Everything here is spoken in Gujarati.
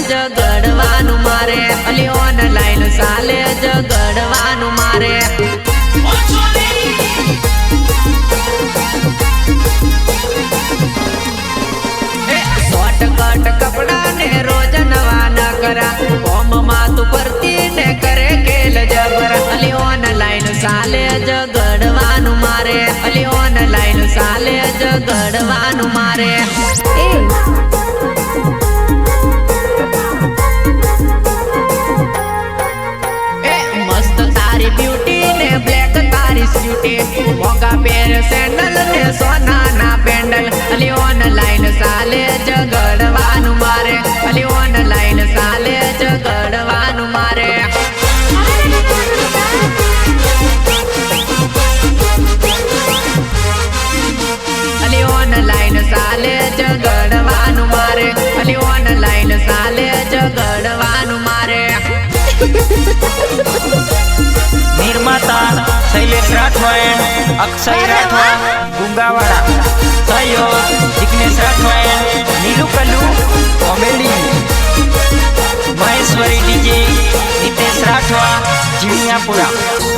જગડવાનું મારે અલી ઓનલાઈન ચાલે જગડવાનું મારે શોર્ટકટ કપડા ને રોજ નવા ન કરા કોમ માં તું પરતી ને કરે કેલ જબર અલી ઓનલાઈન ચાલે જગડવાનું મારે અલી ઓનલાઈન ચાલે જગડવાનું મારે બ્લેક તારી સ્યુટી મોગા પેર સેન્ડલ ને સોના ના પેન્ડલ અલી ઓનલાઈન ચાલે જગડવાનું મારે અલી ઓનલાઈન ચાલે જગડવાનું મારે અલી ઓનલાઈન ચાલે જગડવાનું મારે અલી ઓનલાઈન ચાલે જગડવાનું મારે निर्माता शैलेश राठवा अक्षय राठवा गुंगावाड़ा सहयोग जिग्नेश राठवा नीलू कल्लू कॉमेडी महेश्वरी डीजे नितेश राठवा जिमियापुरा।